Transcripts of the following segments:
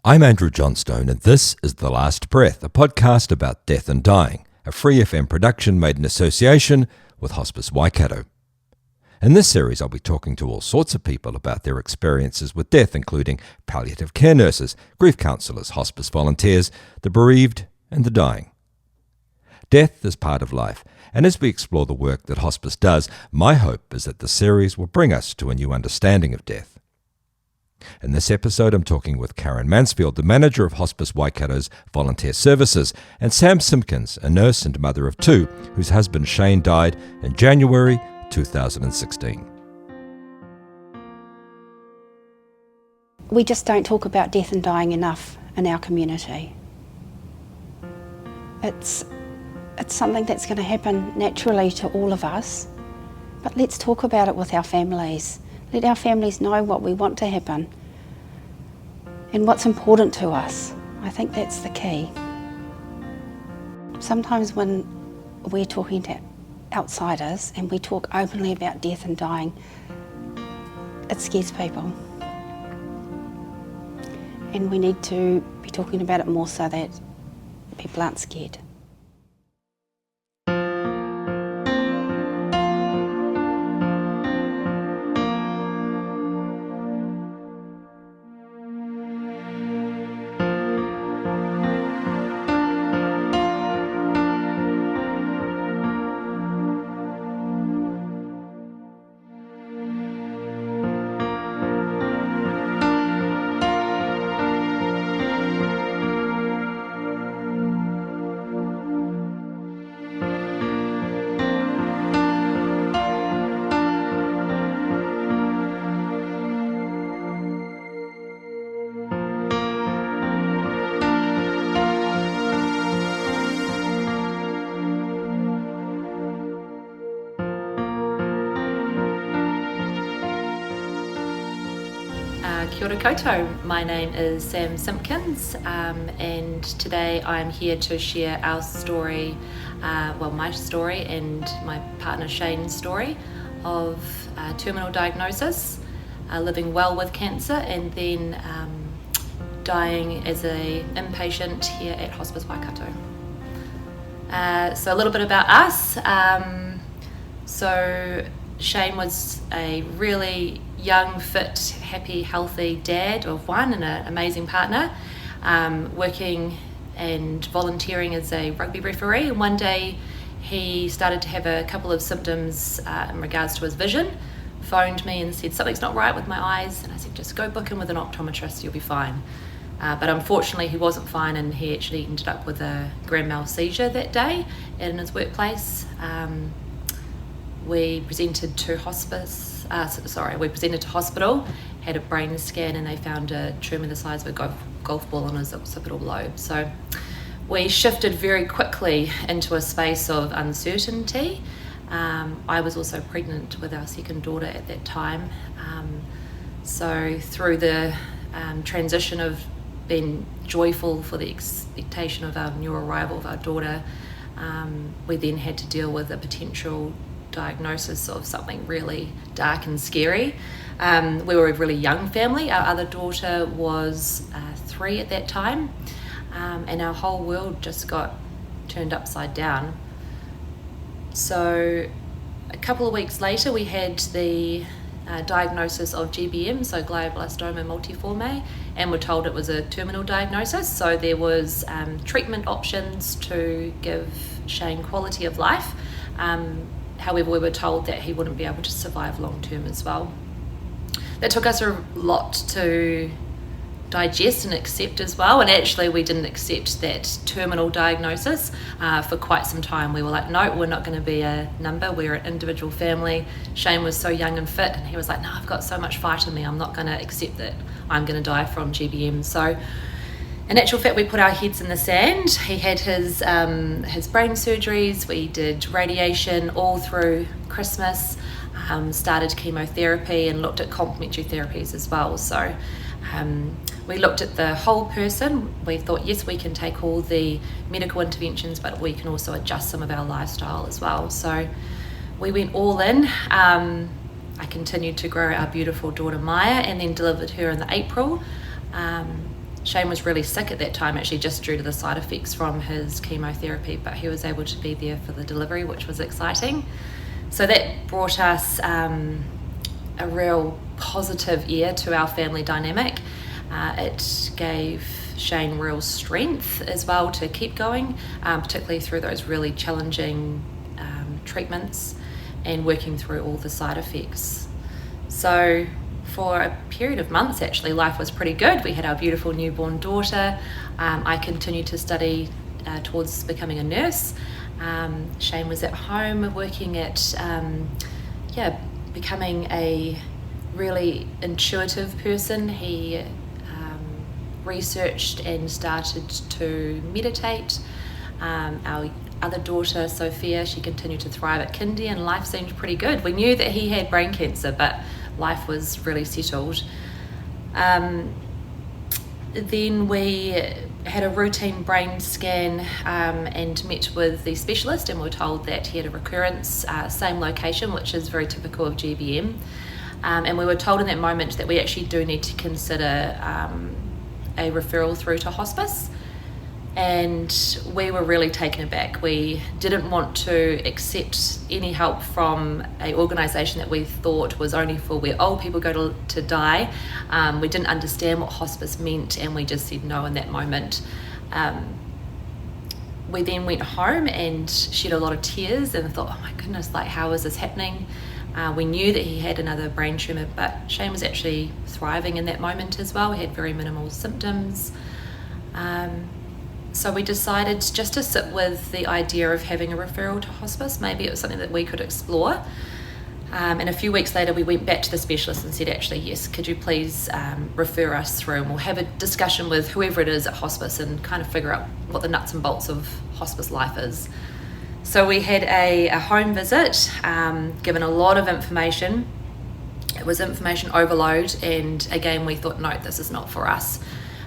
I'm Andrew Johnstone, and this is The Last Breath, a podcast about death and dying, a free FM production made in association with Hospice Waikato. In this series, I'll be talking to all sorts of people about their experiences with death, including palliative care nurses, grief counsellors, hospice volunteers, the bereaved, and the dying. Death is part of life, and as we explore the work that hospice does, my hope is that the series will bring us to a new understanding of death. In this episode, I'm talking with Karen Mansfield, the manager of Hospice Waikato's volunteer services, and Sam Simpkins, a nurse and mother of two, whose husband Shane died in January 2016. We just don't talk about death and dying enough in our community. It's something that's going to happen naturally to all of us, but let's talk about it with our families. Let our families know what we want to happen and what's important to us. I think that's the key. Sometimes when we're talking to outsiders and we talk openly about death and dying, it scares people. And we need to be talking about it more so that people aren't scared. Kia ora koutou. My name is Sam Simpkins, and today I'm here to share our story, my story and my partner Shane's story of terminal diagnosis, living well with cancer, and then dying as an inpatient here at Hospice Waikato. So a little bit about us. So Shane was a really young, fit, happy, healthy dad of one and an amazing partner, working and volunteering as a rugby referee. And one day he started to have a couple of symptoms in regards to his vision, phoned me and said, something's not right with my eyes. And I said, just go book him with an optometrist, you'll be fine. But unfortunately he wasn't fine, and he actually ended up with a grand mal seizure that day in his workplace. We presented to hospital, had a brain scan, and they found a tumour the size of a golf ball on his occipital lobe. So we shifted very quickly into a space of uncertainty. I was also pregnant with our second daughter at that time. So through the transition of being joyful for the expectation of our new arrival of our daughter, we then had to deal with a potential diagnosis of something really dark and scary. We were a really young family. Our other daughter was 3 at that time, and our whole world just got turned upside down. So a couple of weeks later we had the diagnosis of GBM, so glioblastoma multiforme, and were told it was a terminal diagnosis. So there was treatment options to give Shane quality of life. However, we were told that he wouldn't be able to survive long term as well. That took us a lot to digest and accept as well, and actually we didn't accept that terminal diagnosis for quite some time. We were like, no, we're not going to be a number, we're an individual family. Shane was so young and fit, and he was like, no, I've got so much fight in me, I'm not going to accept that I'm going to die from GBM. So in actual fact, we put our heads in the sand. He had his brain surgeries, we did radiation all through Christmas, started chemotherapy and looked at complementary therapies as well. So we looked at the whole person. We thought, yes, we can take all the medical interventions, but we can also adjust some of our lifestyle as well. So we went all in. I continued to grow our beautiful daughter Maya, and then delivered her in the April. Shane was really sick at that time, actually, just due to the side effects from his chemotherapy, but he was able to be there for the delivery, which was exciting. So that brought us a real positive year to our family dynamic. It gave Shane real strength as well to keep going, particularly through those really challenging treatments and working through all the side effects. So for a period of months, actually, life was pretty good. We had our beautiful newborn daughter. I continued to study towards becoming a nurse. Shane was at home working at, becoming a really intuitive person. He researched and started to meditate. Our other daughter, Sophia, she continued to thrive at kindy, and life seemed pretty good. We knew that he had brain cancer, but life was really settled. Then we had a routine brain scan and met with the specialist, and we were told that he had a recurrence, same location, which is very typical of GBM. And we were told in that moment that we actually do need to consider a referral through to hospice. And we were really taken aback. We didn't want to accept any help from an organisation that we thought was only for where old people go to die. We didn't understand what hospice meant, and we just said no in that moment. We then went home and shed a lot of tears and thought, oh my goodness, like, how is this happening? We knew that he had another brain tumour, but Shane was actually thriving in that moment as well. He had very minimal symptoms. So we decided just to sit with the idea of having a referral to hospice. Maybe it was something that we could explore. And a few weeks later, we went back to the specialist and said, actually, yes, could you please refer us through, and we'll have a discussion with whoever it is at hospice and kind of figure out what the nuts and bolts of hospice life is. So we had a home visit, given a lot of information. It was information overload, and again, we thought, no, this is not for us.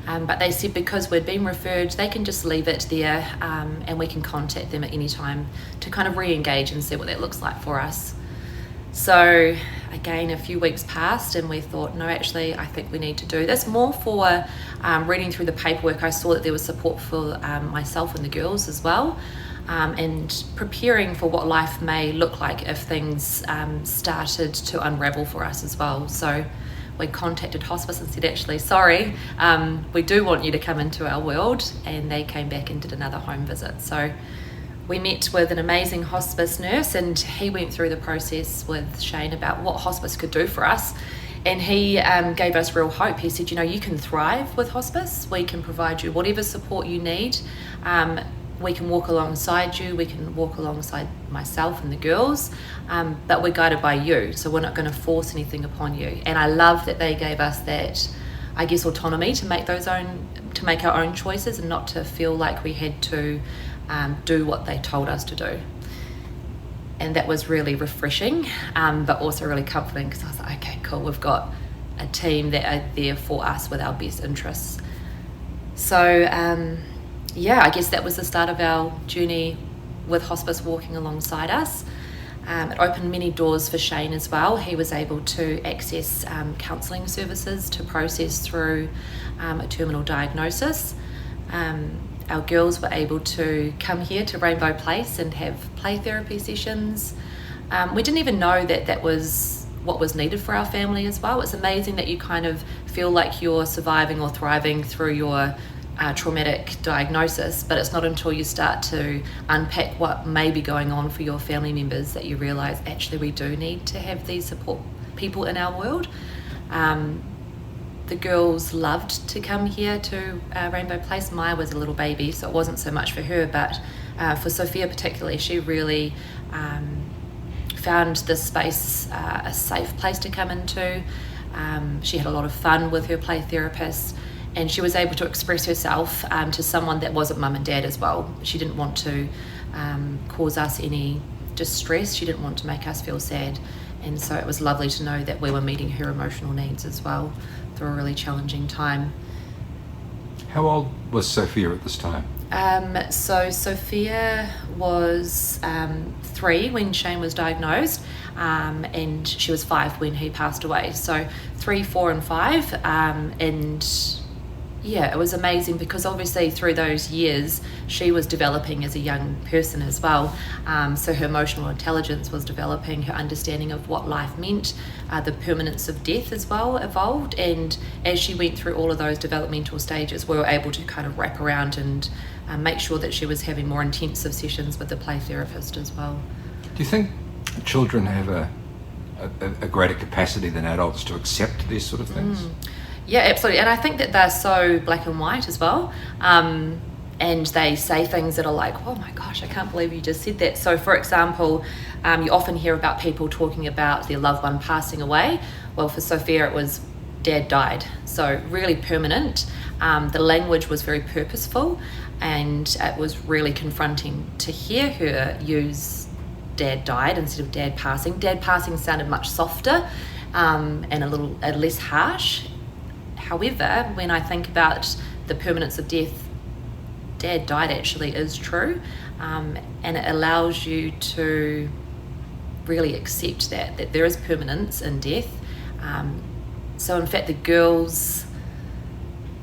But they said because we'd been referred, they can just leave it there, and we can contact them at any time to kind of re-engage and see what that looks like for us. So again, a few weeks passed, and we thought, no, actually, I think we need to do this. More for reading through the paperwork, I saw that there was support for myself and the girls as well, and preparing for what life may look like if things started to unravel for us as well. So we contacted hospice and said, actually, sorry, we do want you to come into our world, and they came back and did another home visit. So we met with an amazing hospice nurse, and he went through the process with Shane about what hospice could do for us, and he gave us real hope. He said, you can thrive with hospice. We can provide you whatever support you need. We can walk alongside you, we can walk alongside myself and the girls, but we're guided by you, so we're not going to force anything upon you. And I love that they gave us that, I guess, autonomy to make our own choices, and not to feel like we had to do what they told us to do. And that was really refreshing, but also really comforting, because I was like, okay, cool, we've got a team that are there for us with our best interests. So I guess that was the start of our journey with hospice walking alongside us. It opened many doors for Shane as well. He was able to access counselling services to process through a terminal diagnosis. Our girls were able to come here to Rainbow Place and have play therapy sessions. We didn't even know that that was what was needed for our family as well. It's amazing that you kind of feel like you're surviving or thriving through your traumatic diagnosis, but it's not until you start to unpack what may be going on for your family members that you realise, actually, we do need to have these support people in our world. The girls loved to come here to Rainbow Place. Maya was a little baby, so it wasn't so much for her, but for Sophia particularly, she really found this space a safe place to come into. She had a lot of fun with her play therapist, and she was able to express herself to someone that wasn't mum and dad as well. She didn't want to cause us any distress. She didn't want to make us feel sad. And so it was lovely to know that we were meeting her emotional needs as well through a really challenging time. How old was Sophia at this time? So Sophia was 3 when Shane was diagnosed, and she was 5 when he passed away. So 3, 4 and 5, and Yeah, it was amazing because obviously through those years she was developing as a young person as well. So her emotional intelligence was developing, her understanding of what life meant, the permanence of death as well evolved. And as she went through all of those developmental stages, we were able to kind of wrap around and make sure that she was having more intensive sessions with the play therapist as well. Do you think children have a greater capacity than adults to accept these sort of things? Yeah, absolutely. And I think that they're so black and white as well. And they say things that are like, oh my gosh, I can't believe you just said that. So for example, you often hear about people talking about their loved one passing away. Well, for Sophia, it was dad died. So really permanent. The language was very purposeful, and it was really confronting to hear her use dad died instead of dad passing. Dad passing sounded much softer and a little less harsh. However, when I think about the permanence of death, dad died actually is true, and it allows you to really accept that there is permanence in death. So in fact, the girls,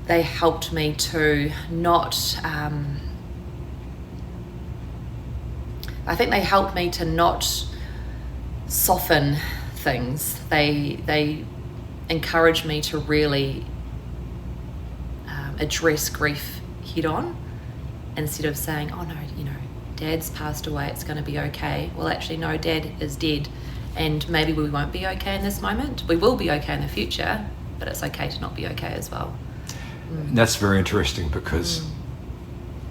they helped me to not, I think they helped me to not soften things. They encouraged me to really address grief head on, instead of saying, oh no, dad's passed away, it's going to be okay. Well, actually no, dad is dead, and maybe we won't be okay in this moment. We will be okay in the future, but it's okay to not be okay as well. That's very interesting, because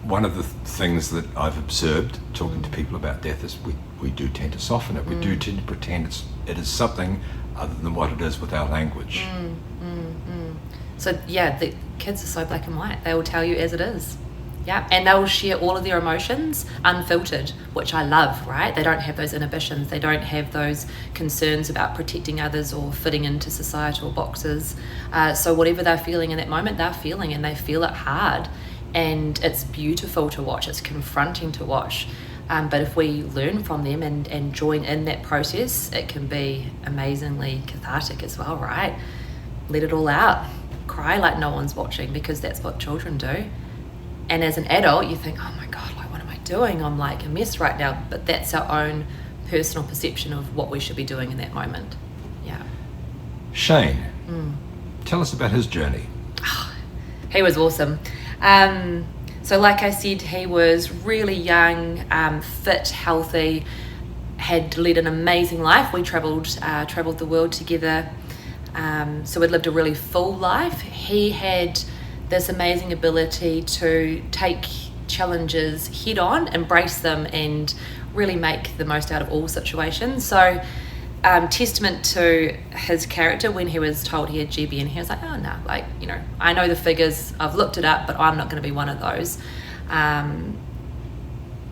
one of the things that I've observed talking to people about death is we do tend to soften it. We do tend to pretend it is something other than what it is with our language. So yeah, the kids are so black and white. They will tell you as it is. Yeah, and they will share all of their emotions unfiltered, which I love, right? They don't have those inhibitions. They don't have those concerns about protecting others or fitting into societal boxes. So whatever they're feeling in that moment, they're feeling, and they feel it hard. And it's beautiful to watch. It's confronting to watch. But if we learn from them and join in that process, it can be amazingly cathartic as well, right? Let it all out. Cry like no one's watching, because that's what children do. And as an adult, you think, oh my God, like, what am I doing? I'm like a mess right now. But that's our own personal perception of what we should be doing in that moment. Yeah. Shane, tell us about his journey. He was awesome. So like I said, he was really young, fit, healthy, had led an amazing life. We travelled the world together. So we'd lived a really full life. He had this amazing ability to take challenges head on, embrace them, and really make the most out of all situations. So testament to his character, when he was told he had GBM, he was like, oh no, like, I know the figures, I've looked it up, but I'm not going to be one of those.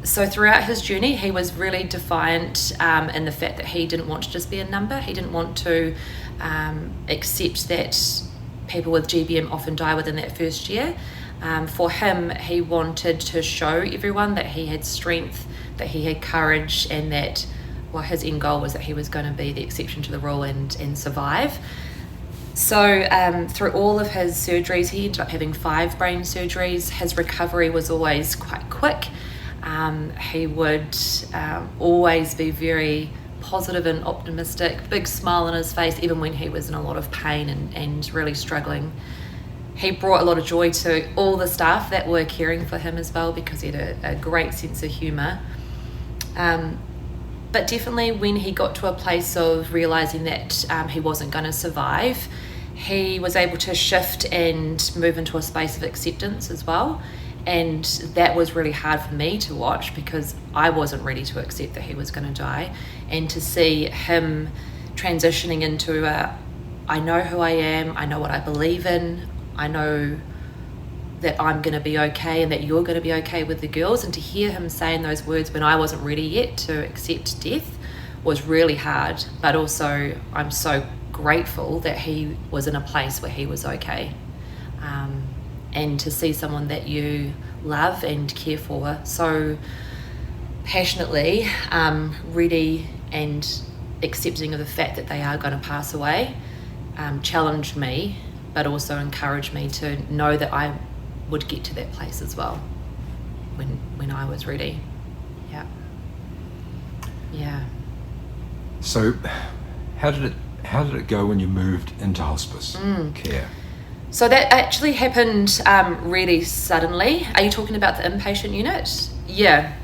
So throughout his journey, he was really defiant in the fact that he didn't want to just be a number. He didn't want to accept that people with GBM often die within that first year. For him, he wanted to show everyone that he had strength, that he had courage, and that, well, his end goal was that he was going to be the exception to the rule and survive. So through all of his surgeries, he ended up having 5 brain surgeries. His recovery was always quite quick. He would always be very positive and optimistic, big smile on his face, even when he was in a lot of pain and really struggling. He brought a lot of joy to all the staff that were caring for him as well, because he had a great sense of humour. But definitely when he got to a place of realising that he wasn't going to survive, he was able to shift and move into a space of acceptance as well. And that was really hard for me to watch, because I wasn't ready to accept that he was going to die. And to see him transitioning into I know who I am, I know what I believe in, I know that I'm going to be okay and that you're going to be okay with the girls. And to hear him saying those words when I wasn't ready yet to accept death was really hard. But also I'm so grateful that he was in a place where he was okay. And to see someone that you love and care for so passionately, ready and accepting of the fact that they are going to pass away, challenged me, but also encouraged me to know that I would get to that place as well when I was ready. Yeah. So how did it go when you moved into hospice care? So that actually happened really suddenly. Are you talking about the inpatient unit? Yeah.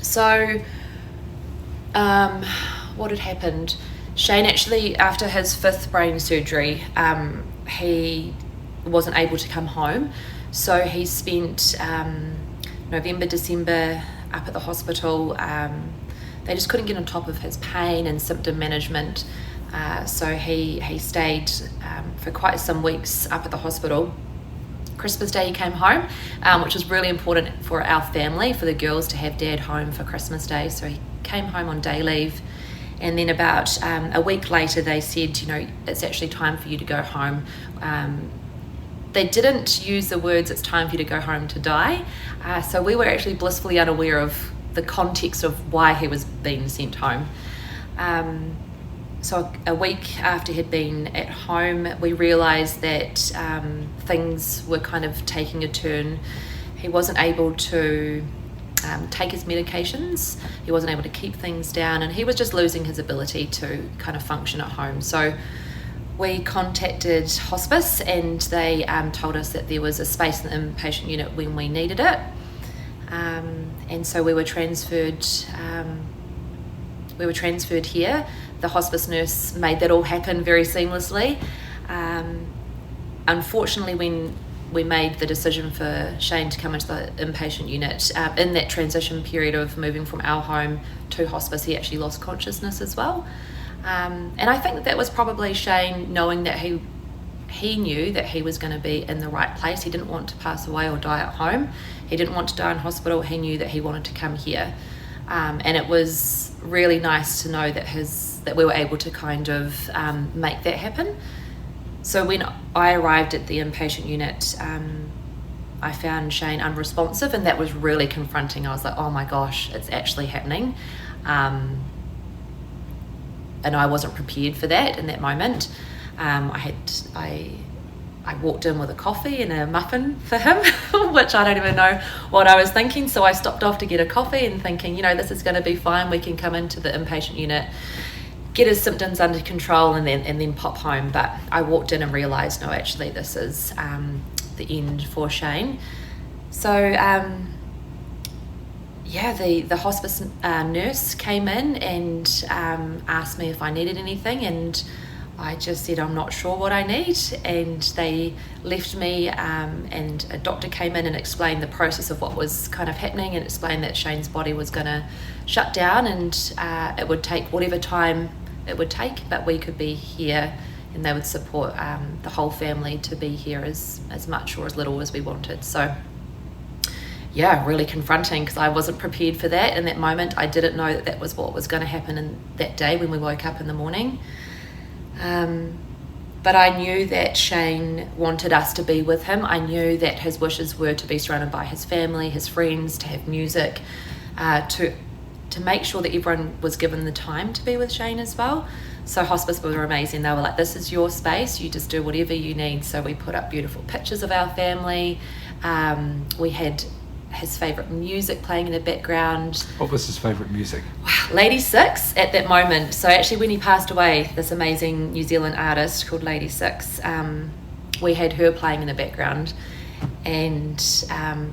So what had happened? Shane actually, after his 5th brain surgery, he wasn't able to come home. So he spent November, December up at the hospital. They just couldn't get on top of his pain and symptom management. So he stayed for quite some weeks up at the hospital. Christmas Day he came home, which was really important for our family, for the girls to have Dad home for Christmas Day. So he came home on day leave. And then about a week later they said, it's actually time for you to go home. They didn't use the words, it's time for you to go home to die. So we were actually blissfully unaware of the context of why he was being sent home. So a week after he'd been at home, we realised that things were kind of taking a turn. He wasn't able to take his medications, he wasn't able to keep things down, and he was just losing his ability to kind of function at home. So we contacted hospice, and they told us that there was a space in the inpatient unit when we needed it. And so we were transferred here. The hospice nurse made that all happen very seamlessly. Unfortunately, when we made the decision for Shane to come into the inpatient unit, in that transition period of moving from our home to hospice, he actually lost consciousness as well. And I think that was probably Shane knowing that he knew that he was going to be in the right place. He didn't want to pass away or die at home. He didn't want to die in hospital. He knew that he wanted to come here. And it was really nice to know that we were able to kind of make that happen. So when I arrived at the inpatient unit, I found Shane unresponsive, and that was really confronting. I was like, oh my gosh, it's actually happening. And I wasn't prepared for that in that moment. I walked in with a coffee and a muffin for him, which I don't even know what I was thinking. So I stopped off to get a coffee and thinking, this is going to be fine. We can come into the inpatient unit, get his symptoms under control, and then pop home. But I walked in and realised, no, actually, this is the end for Shane. So the hospice nurse came in and asked me if I needed anything, and I just said, I'm not sure what I need, and they left me, and a doctor came in and explained the process of what was kind of happening, and explained that Shane's body was going to shut down, and it would take whatever time it would take, but we could be here, and they would support the whole family to be here as much or as little as we wanted. So yeah, really confronting, because I wasn't prepared for that in that moment. I didn't know that was what was going to happen in that day when we woke up in the morning. But I knew that Shane wanted us to be with him. I knew that his wishes were to be surrounded by his family, his friends, to have music, to make sure that everyone was given the time to be with Shane as well. So hospice were amazing. They were like, this is your space, you just do whatever you need. So we put up beautiful pictures of our family. We had his favourite music playing in the background. What was his favourite music? Lady Six at that moment. So actually when he passed away, this amazing New Zealand artist called Lady Six, we had her playing in the background, and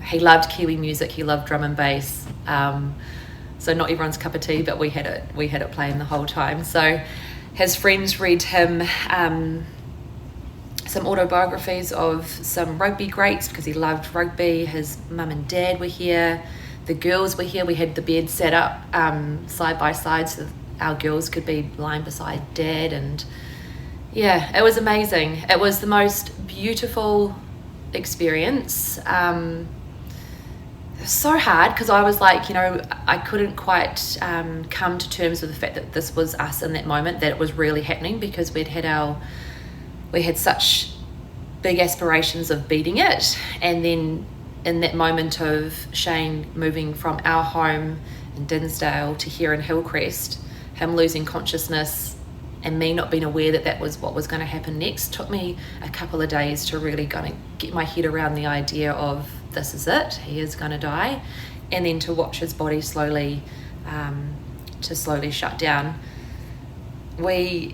he loved Kiwi music, he loved drum and bass. So not everyone's cup of tea, but we had it playing the whole time. So his friends read him some autobiographies of some rugby greats, because he loved rugby. His mum and dad were here, the girls were here. We had the bed set up side by side so that our girls could be lying beside Dad, and yeah, it was amazing. It was the most beautiful experience. So hard, because I was like, I couldn't quite come to terms with the fact that this was us in that moment, that it was really happening, because we had such big aspirations of beating it. And then in that moment of Shane moving from our home in Dinsdale to here in Hillcrest, him losing consciousness me not being aware that that was what was going to happen next took me a couple of days to really kind of get my head around the idea of this is it, he is going to die, and then to watch his body slowly shut down. We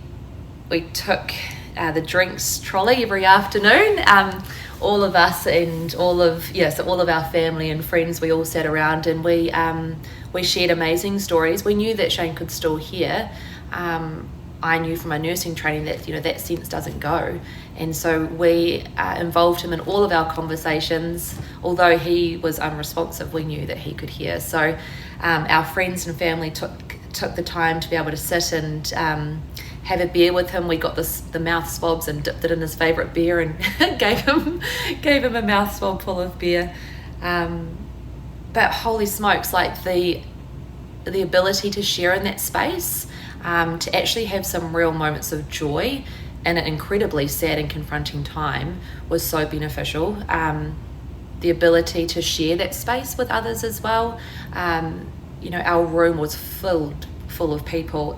took the drinks trolley every afternoon. All of us and all of our family and friends, we all sat around and we shared amazing stories. We knew that Shane could still hear. I knew from my nursing training that that sense doesn't go, and so we involved him in all of our conversations. Although he was unresponsive, we knew that he could hear. So our friends and family took the time to be able to sit and have a beer with him. We got the mouth swabs and dipped it in his favourite beer and gave him a mouth swab full of beer. But holy smokes, like the ability to share in that space, to actually have some real moments of joy in an incredibly sad and confronting time was so beneficial. The ability to share that space with others as well. Our room was full of people,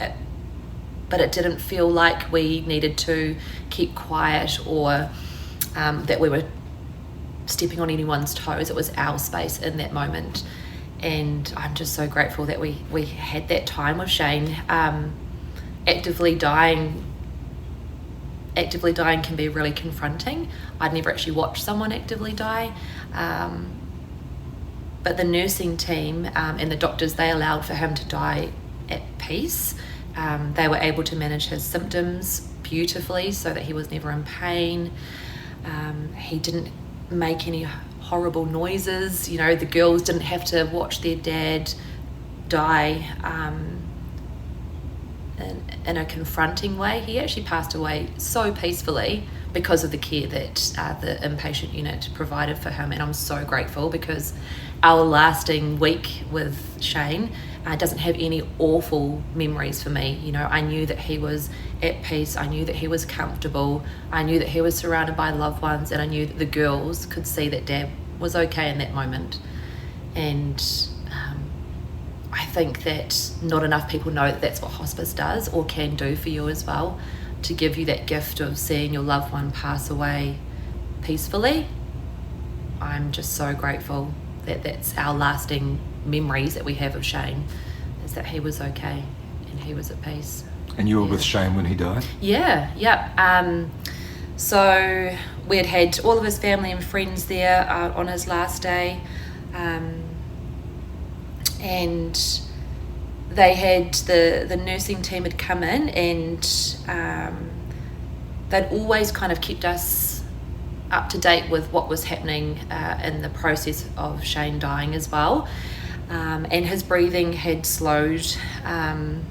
but it didn't feel like we needed to keep quiet or that we were stepping on anyone's toes. It was our space in that moment, and I'm just so grateful that we had that time with Shane. Actively dying can be really confronting. I'd never actually watched someone actively die, but the nursing team and the doctors, they allowed for him to die at peace. They were able to manage his symptoms beautifully so that he was never in pain. He didn't make any horrible noises. The girls didn't have to watch their dad die in a confronting way. He actually passed away so peacefully because of the care that the inpatient unit provided for him, and I'm so grateful because our lasting week with Shane doesn't have any awful memories for me. I knew that he was at peace, I knew that he was comfortable, I knew that he was surrounded by loved ones, and I knew that the girls could see that Dad was okay in that moment. And I think that not enough people know that that's what hospice does or can do for you as well, to give you that gift of seeing your loved one pass away peacefully. I'm just so grateful that that's our lasting memories that we have of Shane, is that he was okay and he was at peace. And you were with Shane when he died? Yeah. So we had all of his family and friends there on his last day, and they had the nursing team had come in, and they'd always kind of kept us up to date with what was happening in the process of Shane dying as well. And his breathing had slowed, and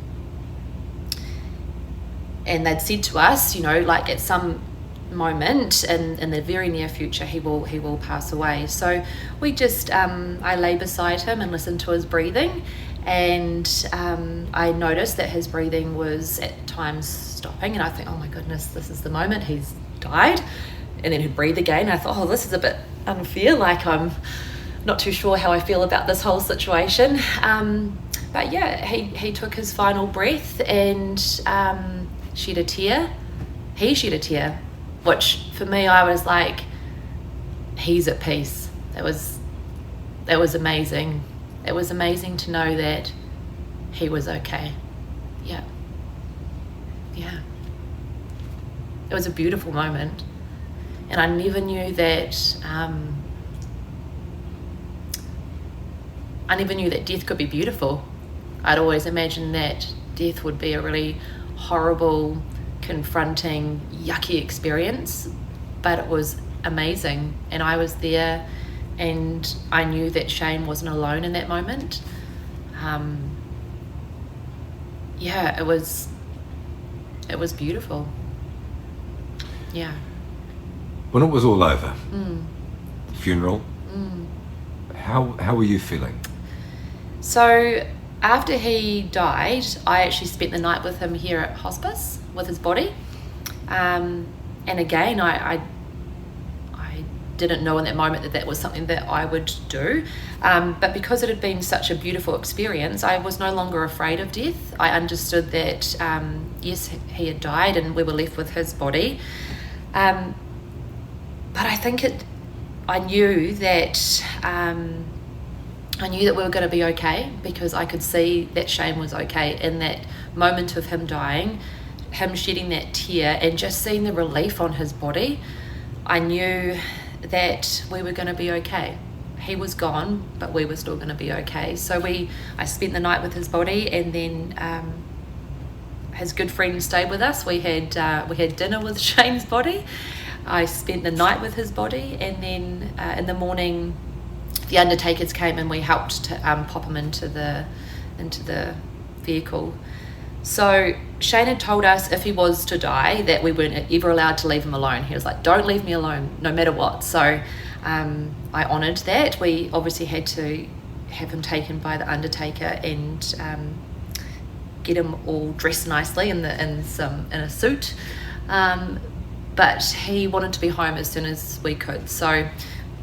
they'd said to us, like at some moment in the very near future he will pass away. So we just I lay beside him and listened to his breathing, and I noticed that his breathing was at times stopping, and I think, oh my goodness, this is the moment, he's died. And then he'd breathe again, and I thought, oh, this is a bit unfair, like I'm not too sure how I feel about this whole situation. But yeah, he took his final breath and shed a tear. He shed a tear, which for me, I was like, he's at peace. That was amazing. It was amazing to know that he was okay. Yeah. It was a beautiful moment. And I never knew that death could be beautiful. I'd always imagined that death would be a really horrible, confronting, yucky experience, but it was amazing. And I was there, and I knew that Shane wasn't alone in that moment. It was beautiful. Yeah. When it was all over, the funeral, how were you feeling? So after he died, I actually spent the night with him here at hospice with his body, and again I didn't know in that moment that that was something that I would do. But because it had been such a beautiful experience, I was no longer afraid of death. I understood that, yes, he had died and we were left with his body. But I think I knew that we were going to be okay, because I could see that Shane was okay in that moment of him dying, him shedding that tear and just seeing the relief on his body. I knew that we were going to be okay. He was gone, but we were still going to be okay. So I spent the night with his body, and then his good friend stayed with us. We had dinner with Shane's body. I spent the night with his body, and then in the morning the undertakers came and we helped to pop him into the vehicle. So Shane had told us if he was to die that we weren't ever allowed to leave him alone. He was like, don't leave me alone no matter what. So I honoured that. We obviously had to have him taken by the undertaker and get him all dressed nicely in a suit. But he wanted to be home as soon as we could. So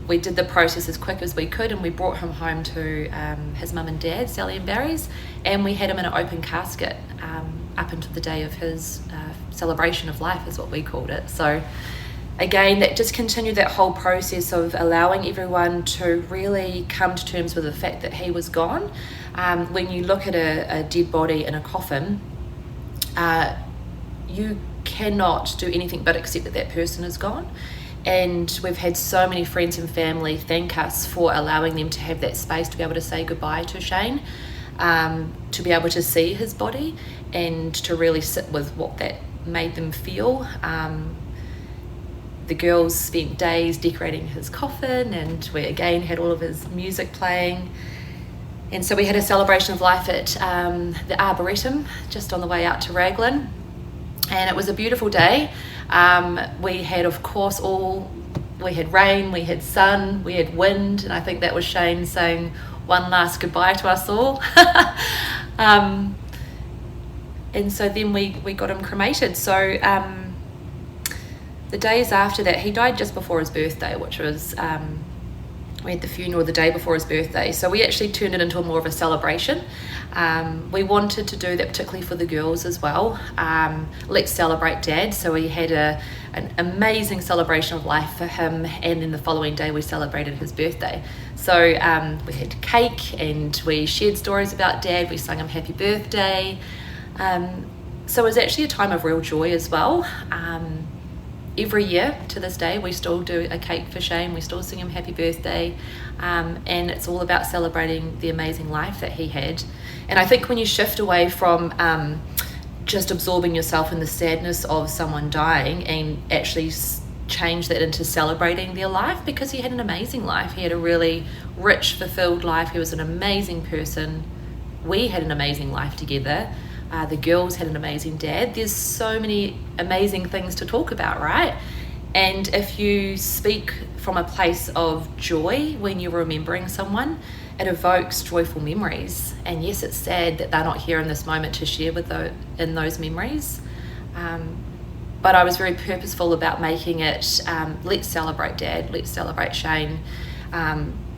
we did the process as quick as we could, and we brought him home to his mum and dad, Sally and Barry's, and we had him in an open casket up until the day of his celebration of life, is what we called it. So again, that just continued that whole process of allowing everyone to really come to terms with the fact that he was gone. When you look at a dead body in a coffin, you cannot do anything but accept that that person is gone. And we've had so many friends and family thank us for allowing them to have that space to be able to say goodbye to Shane, to be able to see his body and to really sit with what that made them feel. The girls spent days decorating his coffin, and we again had all of his music playing. And so we had a celebration of life at the Arboretum just on the way out to Raglan, and it was a beautiful day. We had, of course, we had rain, we had sun, we had wind, and I think that was Shane saying one last goodbye to us all. And so then we got him cremated. So the days after that, he died just before his birthday, which was, we had the funeral the day before his birthday. So we actually turned it into more of a celebration. We wanted to do that particularly for the girls as well. Let's celebrate Dad. So we had an amazing celebration of life for him, and then the following day we celebrated his birthday. So we had cake and we shared stories about Dad. We sung him happy birthday. So it was actually a time of real joy as well. Every year to this day we still do a cake for Shane, we still sing him happy birthday, and it's all about celebrating the amazing life that he had. And I think when you shift away from just absorbing yourself in the sadness of someone dying and actually change that into celebrating their life, because he had an amazing life, he had a really rich, fulfilled life, he was an amazing person, we had an amazing life together. The girls had an amazing dad. There's so many amazing things to talk about, right? And if you speak from a place of joy when you're remembering someone, it evokes joyful memories. And yes, it's sad that they're not here in this moment to share in those memories. But I was very purposeful about making it, let's celebrate Dad, let's celebrate Shane,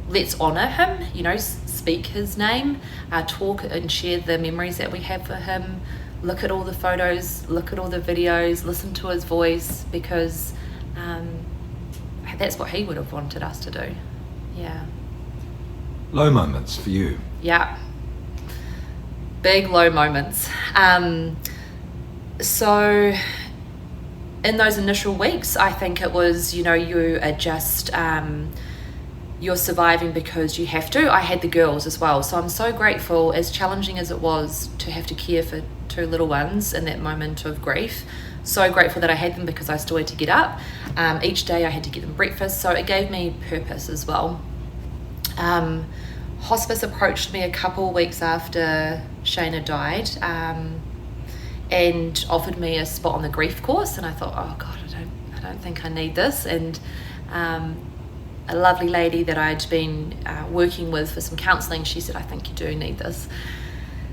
let's honour him, speak his name, talk and share the memories that we have for him, look at all the photos, look at all the videos, listen to his voice, because that's what he would have wanted us to do. Yeah. Low moments for you? Yeah. Big low moments. So in those initial weeks, I think it was, you are just... you're surviving because you have to. I had the girls as well, so I'm so grateful, as challenging as it was to have to care for two little ones in that moment of grief. So grateful that I had them, because I still had to get up. Each day I had to get them breakfast, so it gave me purpose as well. Hospice approached me a couple of weeks after Shana died, and offered me a spot on the grief course, and I thought, oh God, I don't think I need this. And a lovely lady that I'd been working with for some counselling, she said, I think you do need this.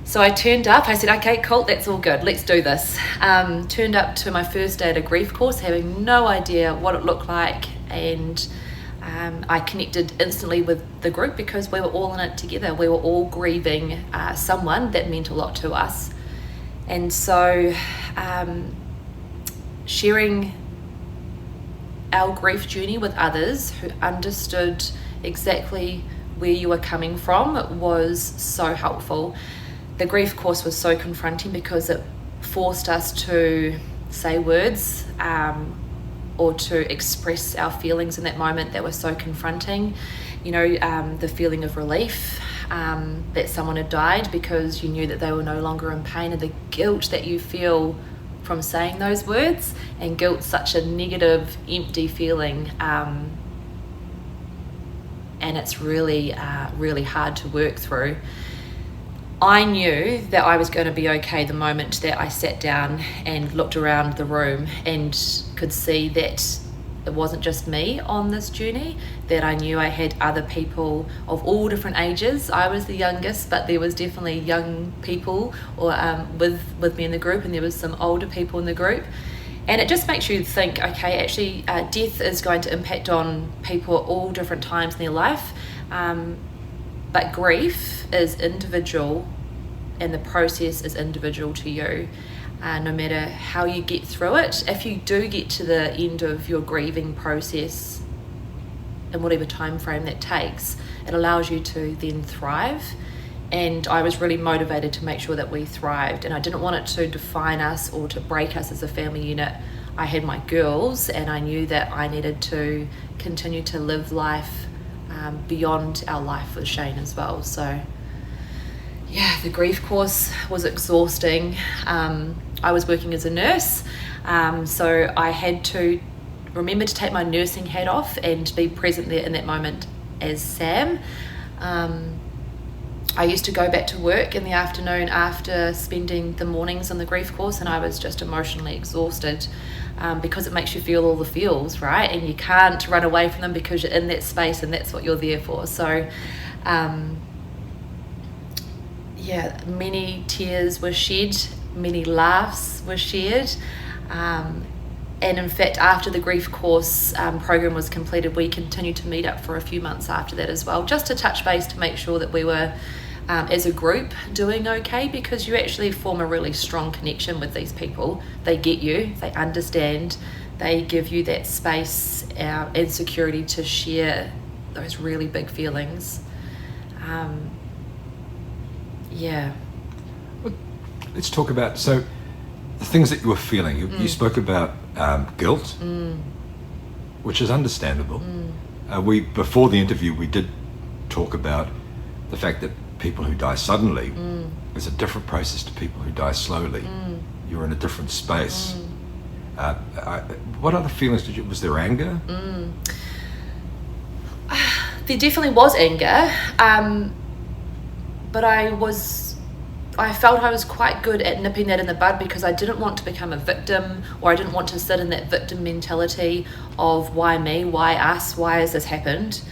So I turned up, I said, okay, cool, that's all good, let's do this. Turned up to my first day at a grief course, having no idea what it looked like, and I connected instantly with the group because we were all in it together. We were all grieving someone that meant a lot to us. And so sharing our grief journey with others who understood exactly where you were coming from was so helpful. The grief course was so confronting because it forced us to say words or to express our feelings in that moment that were so confronting. The feeling of relief that someone had died because you knew that they were no longer in pain, and the guilt that you feel from saying those words. And guilt's such a negative, empty feeling, and it's really, really hard to work through. I knew that I was going to be okay the moment that I sat down and looked around the room and could see that it wasn't just me on this journey, that I knew I had other people of all different ages. I was the youngest, but there was definitely young people with me in the group, and there was some older people in the group. And it just makes you think, okay, actually death is going to impact on people at all different times in their life. But grief is individual, and the process is individual to you. No matter how you get through it, if you do get to the end of your grieving process, in whatever time frame that takes, it allows you to then thrive. And I was really motivated to make sure that we thrived, and I didn't want it to define us or to break us as a family unit. I had my girls, and I knew that I needed to continue to live life beyond our life with Shane as well. So yeah, the grief course was exhausting. I was working as a nurse, so I had to remember to take my nursing hat off and be present there in that moment as Sam. I used to go back to work in the afternoon after spending the mornings on the grief course, and I was just emotionally exhausted because it makes you feel all the feels, right? And you can't run away from them because you're in that space and that's what you're there for. So many tears were shed, many laughs were shared. And in fact, after the grief course program was completed, we continued to meet up for a few months after that as well, just to touch base to make sure that we were, as a group, doing okay, because you actually form a really strong connection with these people. They get you, they understand, they give you that space and security to share those really big feelings. Let's talk about, so the things that you were feeling. You spoke about guilt, which is understandable. Before the interview, we did talk about the fact that people who die suddenly is a different process to people who die slowly. You're in a different space. What other feelings was there anger? There definitely was anger, but I felt I was quite good at nipping that in the bud, because I didn't want to become a victim, or I didn't want to sit in that victim mentality of why me, why us, why has this happened,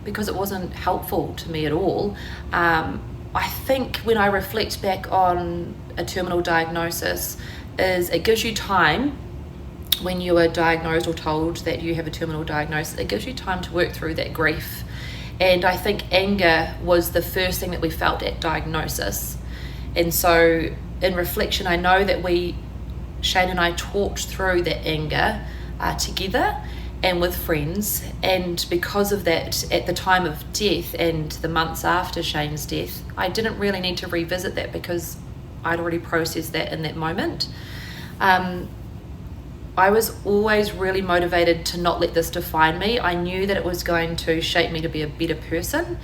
because it wasn't helpful to me at all. I think when I reflect back on a terminal diagnosis, is it gives you time, when you are diagnosed or told that you have a terminal diagnosis, it gives you time to work through that grief. And I think anger was the first thing that we felt at diagnosis. And so in reflection, I know that Shane and I talked through that anger together and with friends. And because of that, at the time of death and the months after Shane's death, I didn't really need to revisit that because I'd already processed that in that moment. I was always really motivated to not let this define me. I knew that it was going to shape me to be a better person,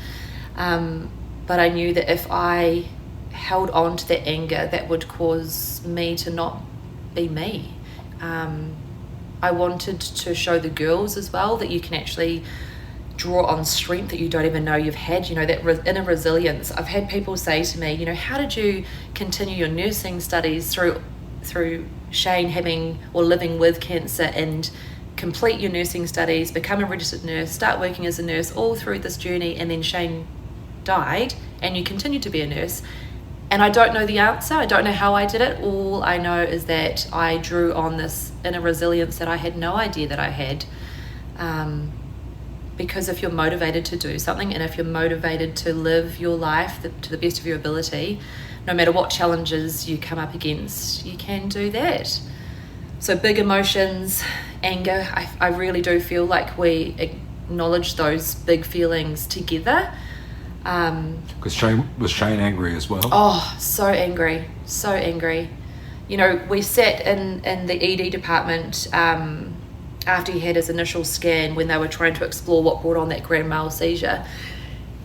but I knew that if I held on to that anger, that would cause me to not be me. I wanted to show the girls as well that you can actually draw on strength that you don't even know you've had, that inner resilience. I've had people say to me, how did you continue your nursing studies through Shane having or living with cancer, and complete your nursing studies, become a registered nurse, start working as a nurse all through this journey, and then Shane died and you continue to be a nurse? And I don't know the answer. I don't know how I did it. All I know is that I drew on this inner resilience that I had no idea that I had. Because if you're motivated to do something, and if you're motivated to live your life to the best of your ability, no matter what challenges you come up against, you can do that. So big emotions, anger, I really do feel like we acknowledge those big feelings together. Because was Shane angry as well? Oh, so angry. You know, we sat in the ED department after he had his initial scan when they were trying to explore what brought on that grand mal seizure.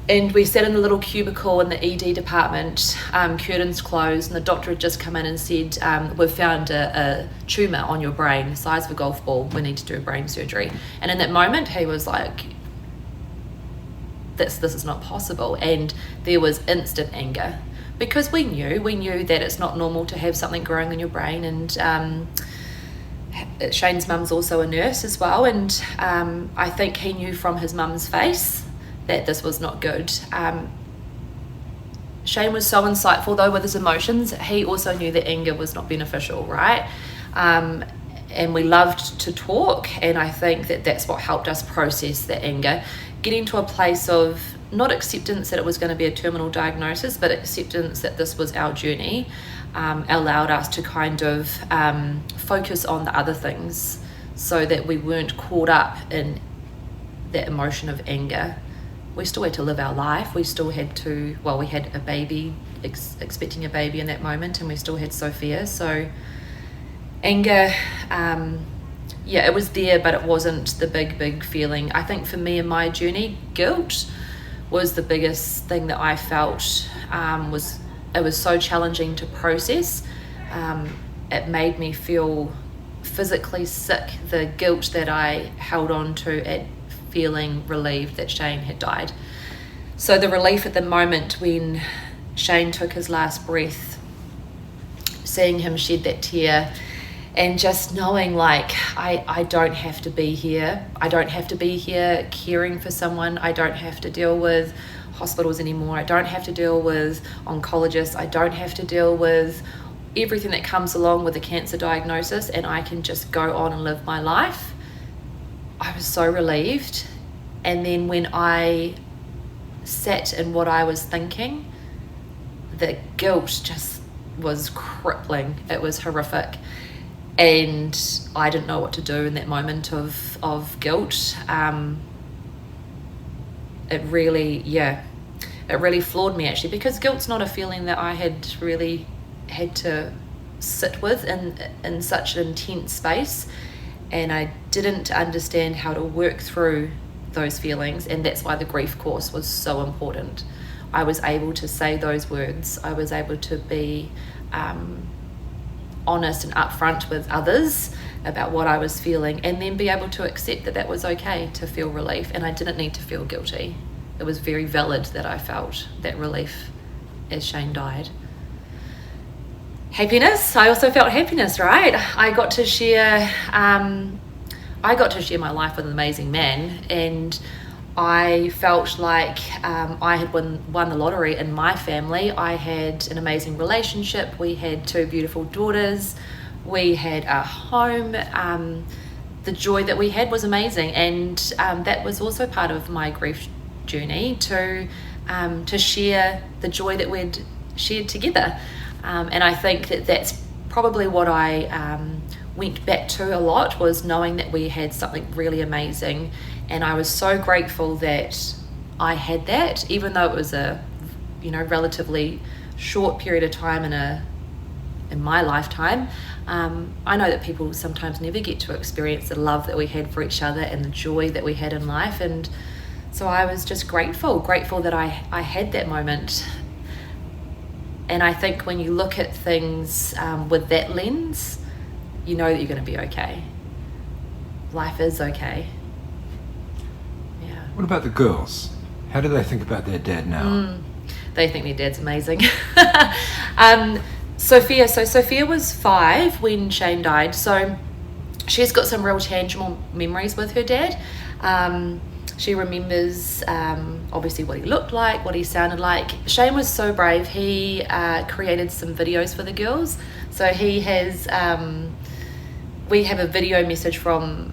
And we sat in the little cubicle in the ED department, curtains closed, and the doctor had just come in and said, we've found a tumour on your brain, the size of a golf ball, we need to do brain surgery. And in that moment, he was like, this is not possible. And there was instant anger. Because we knew that it's not normal to have something growing in your brain. And Shane's mum's also a nurse as well, and I think he knew from his mum's face that this was not good. Shane was so insightful though with his emotions. He also knew that anger was not beneficial, right? And we loved to talk, and I think that that's what helped us process that anger, getting to a place of not acceptance that it was going to be a terminal diagnosis, but acceptance that this was our journey. Allowed us to kind of focus on the other things so that we weren't caught up in that emotion of anger. We still had to live our life. We still had to, well, we had a baby, expecting a baby in that moment, and we still had Sophia. So anger, it was there, but it wasn't the big feeling. I think for me in my journey, guilt was the biggest thing that I felt. It was so challenging to process. It made me feel physically sick, the guilt that I held on to at feeling relieved that Shane had died. So the relief at the moment when Shane took his last breath, seeing him shed that tear, and just knowing like I don't have to be here. I don't have to be here caring for someone. I don't have to deal with hospitals anymore. I don't have to deal with oncologists. I don't have to deal with everything that comes along with a cancer diagnosis, and I can just go on and live my life. I was so relieved. And then when I sat in what I was thinking, the guilt just was crippling. It was horrific. And I didn't know what to do in that moment of guilt. It really floored me actually, because guilt's not a feeling that I had really had to sit with in such an intense space, and I didn't understand how to work through those feelings, and that's why the grief course was so important. I was able to say those words. I was able to be honest and upfront with others about what I was feeling, and then be able to accept that was okay to feel relief, and I didn't need to feel guilty. It was very valid that I felt that relief as Shane died. Happiness, I also felt happiness, right? I got to share my life with an amazing man, and I felt like I had won the lottery in my family. I had an amazing relationship. We had 2 beautiful daughters. We had a home. The joy that we had was amazing, and that was also part of my grief journey, to share the joy that we'd shared together. And I think that's probably what I went back to a lot, was knowing that we had something really amazing. And I was so grateful that I had that, even though it was a relatively short period of time in my lifetime. I know that people sometimes never get to experience the love that we had for each other and the joy that we had in life, and so I was just grateful that I had that moment. And I think when you look at things with that lens, you know that you're going to be okay. Life is okay. Yeah. What about the girls? How do they think about their dad now? They think their dad's amazing. Sophia was 5 when Shane died, so she's got some real tangible memories with her dad. She remembers obviously what he looked like, what he sounded like. Shane was so brave. He created some videos for the girls. So he has, we have a video message from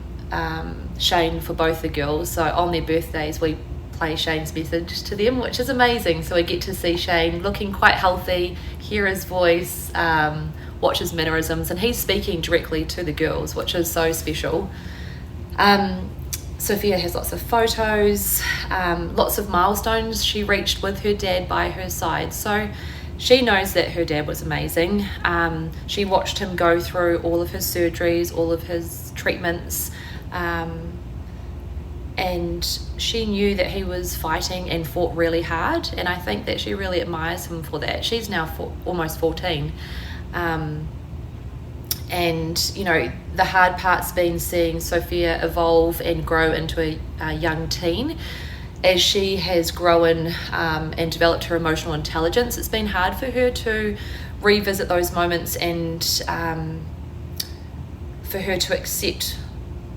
Shane for both the girls. So on their birthdays we play Shane's message to them, which is amazing. So we get to see Shane looking quite healthy, hear his voice, watch his mannerisms, and he's speaking directly to the girls, which is so special. Sophia has lots of photos, lots of milestones she reached with her dad by her side. So she knows that her dad was amazing. She watched him go through all of his surgeries, all of his treatments, and she knew that he was fighting and fought really hard, and I think that she really admires him for that. She's now almost 14. And, you know, the hard part's been seeing Sophia evolve and grow into a young teen. As she has grown and developed her emotional intelligence, it's been hard for her to revisit those moments and for her to accept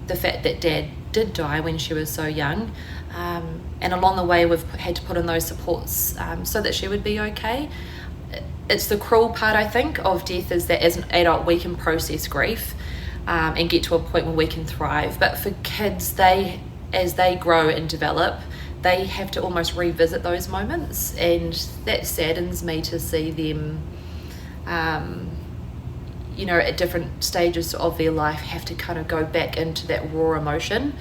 the fact that Dad did die when she was so young. And along the way, we've had to put in those supports so that she would be okay. It's the cruel part, I think, of death, is that as an adult we can process grief and get to a point where we can thrive. But for kids, as they grow and develop, they have to almost revisit those moments, and that saddens me to see them, you know, at different stages of their life have to kind of go back into that raw emotion.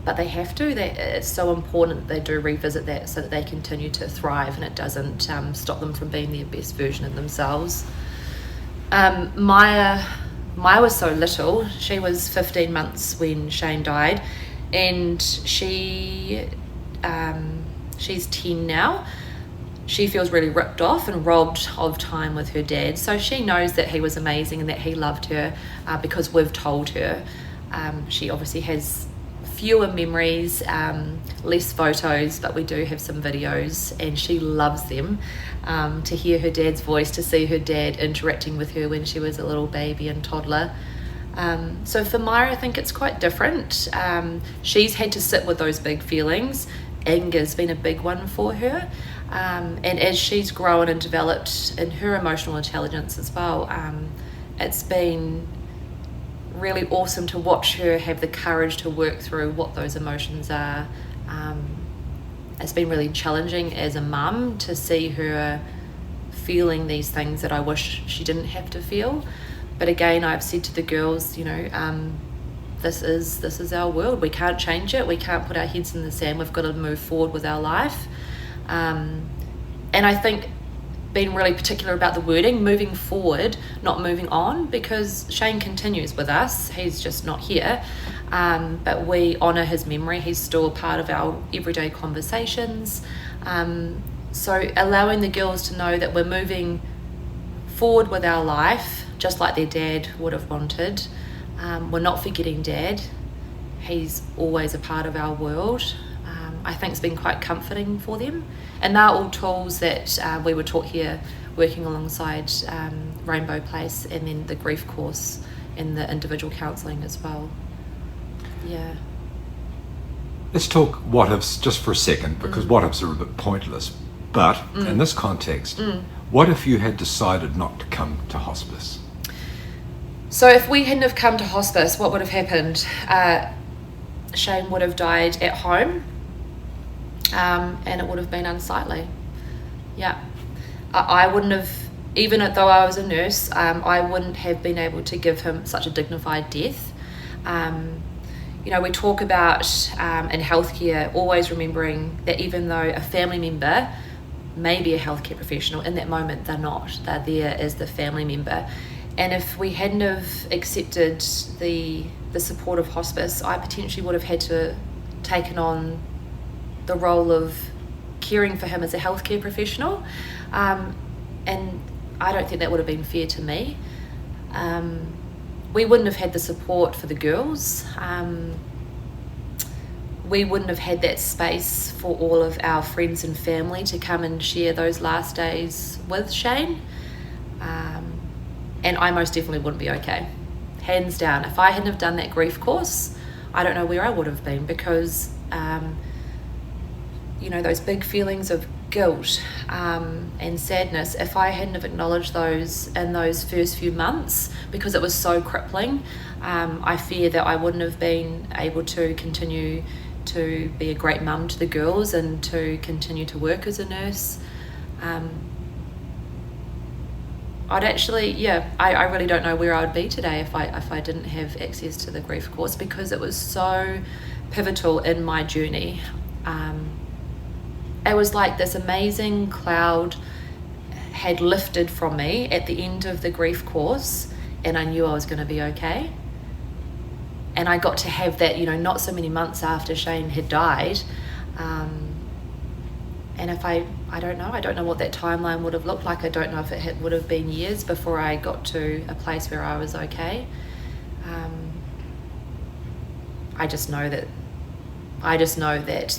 But they have to. It's so important that they do revisit that so that they continue to thrive and it doesn't stop them from being their best version of themselves. Maya was so little. She was 15 months when Shane died, and she's 10 now. She feels really ripped off and robbed of time with her dad. So she knows that he was amazing and that he loved her because we've told her. She obviously has fewer memories, less photos, but we do have some videos, and she loves them. To hear her dad's voice, to see her dad interacting with her when she was a little baby and toddler. So for Maya, I think it's quite different. She's had to sit with those big feelings. Anger's been a big one for her, and as she's grown and developed in her emotional intelligence as well, it's been really awesome to watch her have the courage to work through what those emotions are. It's been really challenging as a mum to see her feeling these things that I wish she didn't have to feel. But again, I've said to the girls, you know, this is our world. We can't change it. We can't put our heads in the sand. We've got to move forward with our life. And I think being really particular about the wording, moving forward, not moving on, because Shane continues with us. He's just not here. But we honour his memory. He's still a part of our everyday conversations. So allowing the girls to know that we're moving forward with our life, just like their dad would have wanted. We're not forgetting Dad. He's always a part of our world. I think it's been quite comforting for them. And they're all tools that we were taught here working alongside Rainbow Place, and then the grief course and the individual counselling as well. Yeah. Let's talk what ifs just for a second, because what ifs are a bit pointless. But in this context, what if you had decided not to come to hospice? So if we hadn't have come to hospice, what would have happened? Shane would have died at home, and it would have been unsightly. Yeah. I wouldn't have, even though I was a nurse, I wouldn't have been able to give him such a dignified death. You know, we talk about in healthcare always remembering that even though a family member may be a healthcare professional, in that moment they're not. They're there as the family member. And if we hadn't have accepted the support of hospice, I potentially would have had to taken on the role of caring for him as a healthcare professional. And I don't think that would have been fair to me. We wouldn't have had the support for the girls. We wouldn't have had that space for all of our friends and family to come and share those last days with Shane. And I most definitely wouldn't be okay. Hands down. If I hadn't have done that grief course, I don't know where I would have been, because those big feelings of guilt and sadness, if I hadn't have acknowledged those in those first few months, because it was so crippling, I fear that I wouldn't have been able to continue to be a great mum to the girls and to continue to work as a nurse. I really don't know where I would be today if I didn't have access to the grief course, because it was so pivotal in my journey. It was like this amazing cloud had lifted from me at the end of the grief course, and I knew I was going to be okay. And I got to have that, not so many months after Shane had died. And if I don't know what that timeline would have looked like. I don't know if it would have been years before I got to a place where I was okay. I just know that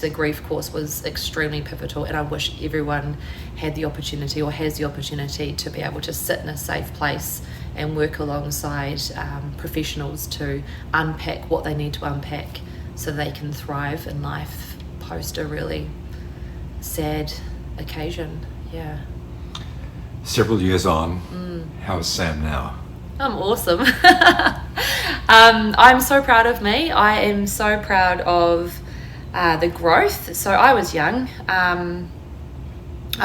the grief course was extremely pivotal, and I wish everyone had the opportunity, or has the opportunity, to be able to sit in a safe place and work alongside professionals to unpack what they need to unpack so they can thrive in life post a really sad occasion. Yeah. Several years on, how's Sam now? I'm awesome. I'm so proud of me. I am so proud of the growth. So I was young. I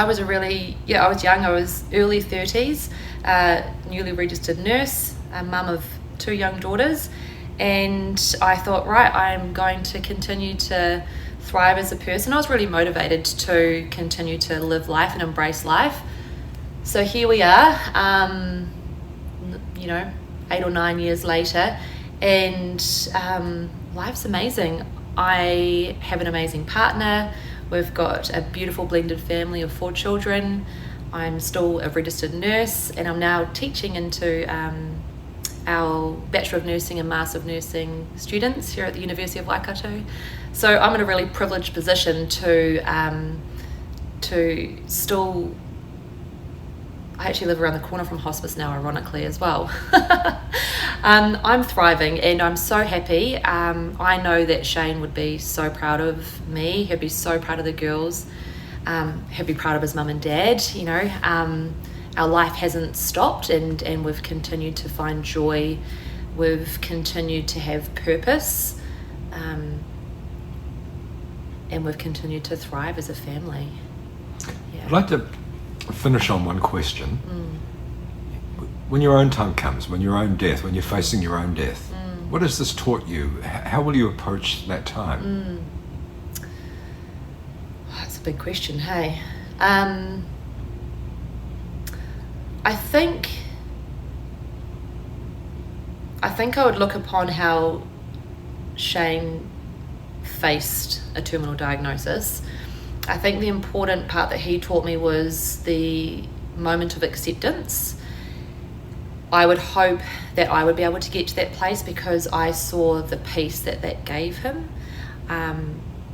was young. I was early 30s, newly registered nurse, a mum of 2 young daughters. And I thought, right, I'm going to continue to thrive as a person. I was really motivated to continue to live life and embrace life. So here we are, 8 or 9 years later, and life's amazing. I have an amazing partner. We've got a beautiful blended family of 4 children. I'm still a registered nurse, and I'm now teaching into our Bachelor of Nursing and Master of Nursing students here at the University of Waikato. So I'm in a really privileged position to still. I actually live around the corner from hospice now, ironically, as well. I'm thriving and I'm so happy. I know that Shane would be so proud of me. He'd be so proud of the girls. He'd be proud of his mum and dad. Our life hasn't stopped, and we've continued to find joy. We've continued to have purpose. And we've continued to thrive as a family. Yeah. I'd like to finish on one question. When your own time comes, when your own death, when you're facing your own death, what has this taught you? How will you approach that time? That's a big question, hey? I think I would look upon how Shane faced a terminal diagnosis. I think the important part that he taught me was the moment of acceptance. I would hope that I would be able to get to that place, because I saw the peace that gave him.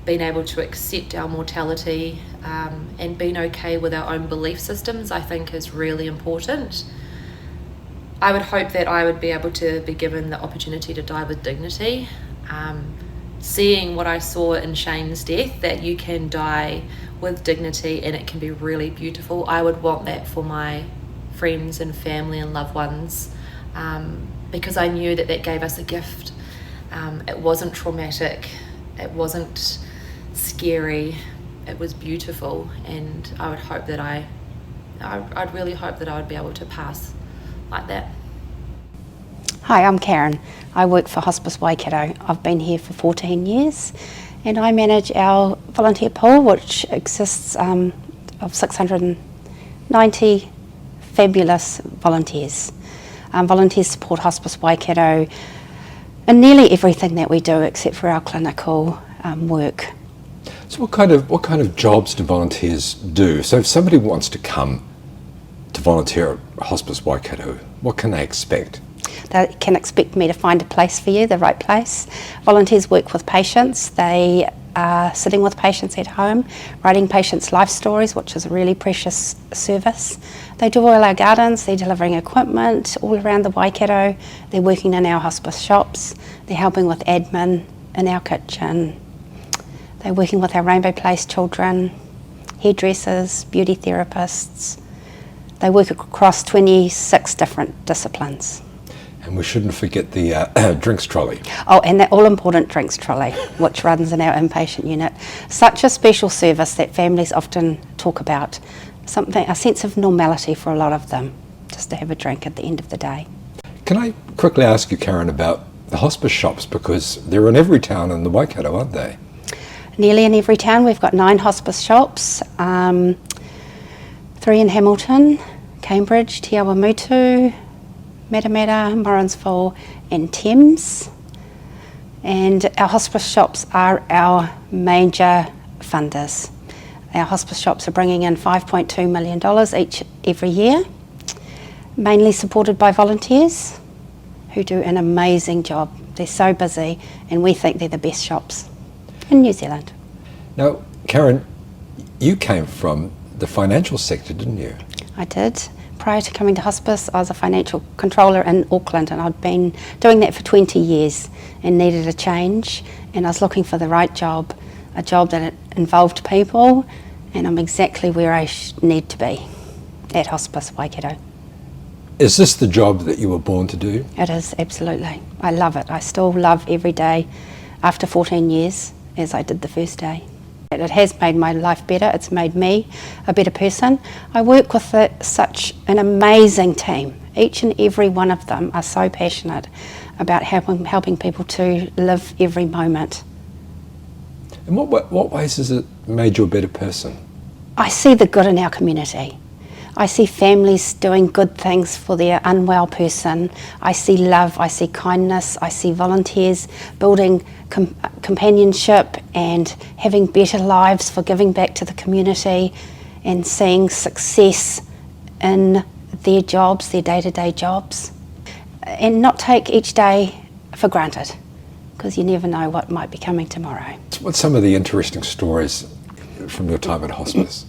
Being able to accept our mortality and being okay with our own belief systems, I think, is really important. I would hope that I would be able to be given the opportunity to die with dignity. Seeing what I saw in Shane's death, that you can die with dignity and it can be really beautiful. I would want that for my friends and family and loved ones, because I knew that gave us a gift. It wasn't traumatic, it wasn't scary, it was beautiful, and I would hope that I'd really hope that I would be able to pass like that. Hi, I'm Karen. I work for Hospice Waikato. I've been here for 14 years, and I manage our volunteer pool, which exists of 690 fabulous volunteers. Volunteers support Hospice Waikato in nearly everything that we do, except for our clinical work. So what kind of jobs do volunteers do? So if somebody wants to come to volunteer at Hospice Waikato, what can they expect? They can expect me to find a place for you, the right place. Volunteers work with patients. They are sitting with patients at home, writing patients' life stories, which is a really precious service. They do all our gardens, they're delivering equipment all around the Waikato. They're working in our hospice shops. They're helping with admin in our kitchen. They're working with our Rainbow Place children, hairdressers, beauty therapists. They work across 26 different disciplines. And we shouldn't forget the drinks trolley. Oh, and that all-important drinks trolley, which runs in our inpatient unit. Such a special service that families often talk about. A sense of normality for a lot of them, just to have a drink at the end of the day. Can I quickly ask you, Karen, about the hospice shops, because they're in every town in the Waikato, aren't they? Nearly in every town. We've got 9 hospice shops, 3 in Hamilton, Cambridge, Te Awamutu, Matamata, Morrinsville and Thames. And our hospice shops are our major funders. Our hospice shops are bringing in $5.2 million every year, mainly supported by volunteers who do an amazing job. They're so busy, and we think they're the best shops in New Zealand. Now, Karen, you came from the financial sector, didn't you? I did. Prior to coming to hospice, I was a financial controller in Auckland, and I'd been doing that for 20 years and needed a change, and I was looking for the right job, a job that involved people, and I'm exactly where I need to be, at Hospice Waikato. Is this the job that you were born to do? It is, absolutely. I love it. I still love every day after 14 years, as I did the first day. It has made my life better. It's made me a better person. I work with such an amazing team. Each and every one of them are so passionate about helping people to live every moment. In what ways has it made you a better person? I see the good in our community. I see families doing good things for their unwell person. I see love, I see kindness, I see volunteers building companionship and having better lives for giving back to the community, and seeing success in their jobs, their day-to-day jobs, and not take each day for granted, because you never know what might be coming tomorrow. What's some of the interesting stories from your time at hospice?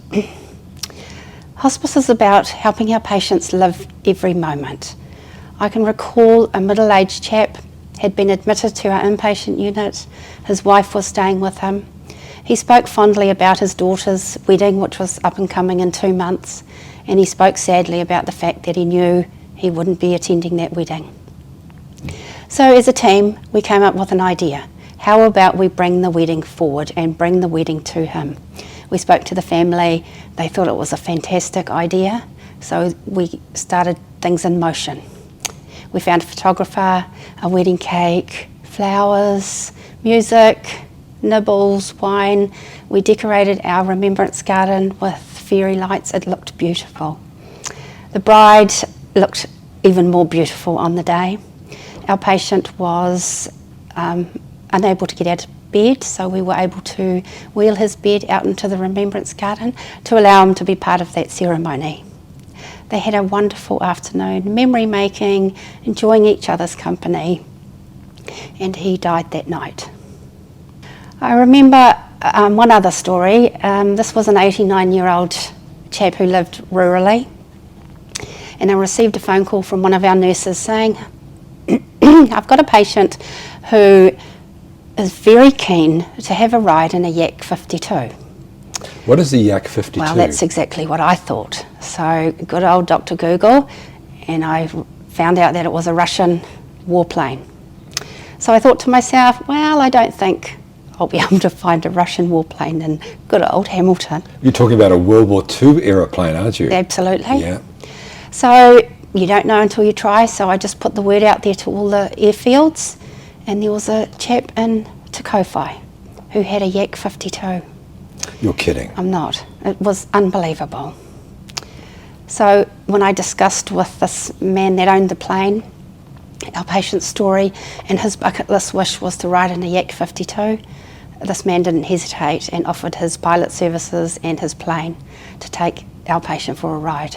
Hospice is about helping our patients live every moment. I can recall a middle-aged chap had been admitted to our inpatient unit. His wife was staying with him. He spoke fondly about his daughter's wedding, which was up and coming in 2 months, and he spoke sadly about the fact that he knew he wouldn't be attending that wedding. So as a team, we came up with an idea. How about we bring the wedding forward and bring the wedding to him? We spoke to the family. They thought it was a fantastic idea, so we started things in motion. We found a photographer, a wedding cake, flowers, music, nibbles, wine. We decorated our remembrance garden with fairy lights. It looked beautiful. The bride looked even more beautiful on the day. Our patient was unable to get out of bed, so we were able to wheel his bed out into the remembrance garden to allow him to be part of that ceremony. They had a wonderful afternoon, memory making, enjoying each other's company, and he died that night. I remember one other story. This was an 89-year-old chap who lived rurally, and I received a phone call from one of our nurses saying, I've got a patient who is very keen to have a ride in a Yak 52. What is the Yak 52? Well, that's exactly what I thought. So good old Dr. Google, and I found out that it was a Russian warplane. So I thought to myself, well, I don't think I'll be able to find a Russian warplane in good old Hamilton. You're talking about a World War II aeroplane, aren't you? Absolutely. Yeah. So you don't know until you try, so I just put the word out there to all the airfields, and there was a chap in Te Kowhai who had a Yak 52. You're kidding. I'm not. It was unbelievable. So when I discussed with this man that owned the plane our patient's story, and his bucket list wish was to ride in a Yak 52, this man didn't hesitate and offered his pilot services and his plane to take our patient for a ride.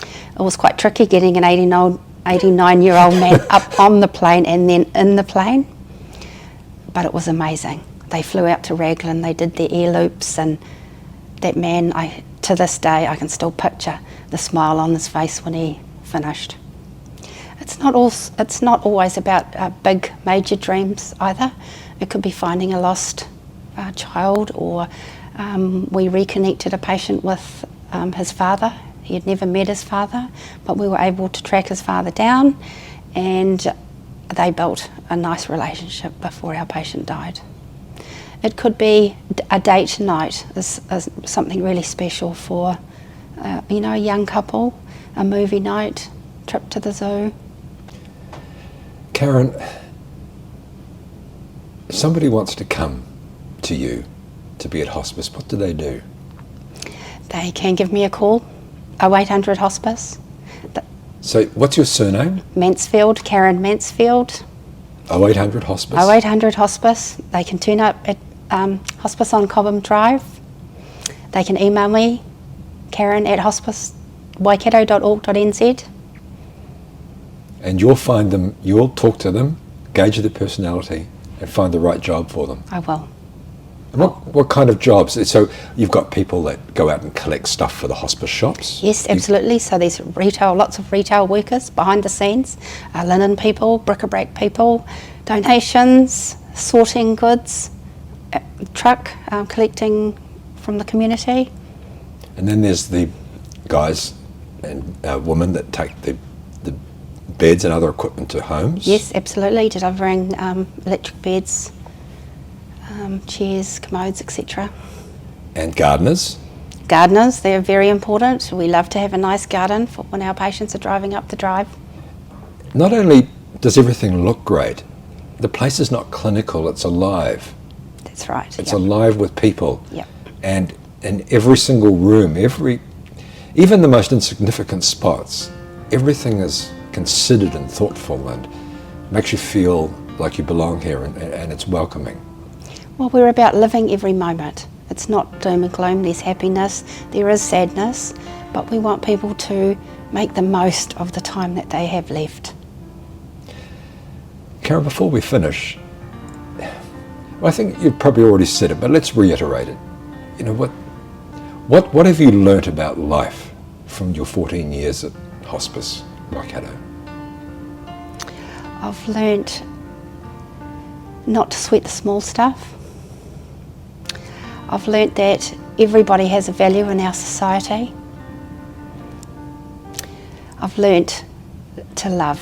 It was quite tricky getting an 89-year-old man up on the plane and then in the plane, but it was amazing. They flew out to Raglan, they did their air loops, and that man, to this day, I can still picture the smile on his face when he finished. It's not always about big, major dreams either. It could be finding a lost child, or we reconnected a patient with his father. He had never met his father, but we were able to track his father down, and they built a nice relationship before our patient died. It could be a date night, is something really special for a young couple, a movie night, trip to the zoo. Karen, if somebody wants to come to you to be at hospice, what do they do? They can give me a call, 0800 Hospice. So what's your surname? Mansfield, Karen Mansfield. 0800 Hospice? 0800 Hospice. They can turn up at Hospice on Cobham Drive. They can email me, karen@hospicewaikato.org.nz. And you'll talk to them, gauge their personality, and find the right job for them. I will. And what kind of jobs? So you've got people that go out and collect stuff for the hospice shops? Yes, absolutely. So there's lots of retail workers behind the scenes, linen people, bric-a-brac people, donations, sorting goods, truck collecting from the community. And then there's the guys and women that take the beds and other equipment to homes? Yes, absolutely, delivering electric beds, chairs, commodes, etc. And gardeners? Gardeners, they're very important. We love to have a nice garden for when our patients are driving up the drive. Not only does everything look great, the place is not clinical, it's alive. That's right. It's alive with people. Yep. And in every single room, even the most insignificant spots, everything is considered and thoughtful and makes you feel like you belong here, and it's welcoming. Well, we're about living every moment. It's not doom and gloom, there's happiness, there is sadness, but we want people to make the most of the time that they have left. Karen, before we finish, I think you've probably already said it, but let's reiterate it. What have you learnt about life from your 14 years at Hospice Waikato? I've learnt not to sweat the small stuff. I've learnt that everybody has a value in our society. I've learnt to love.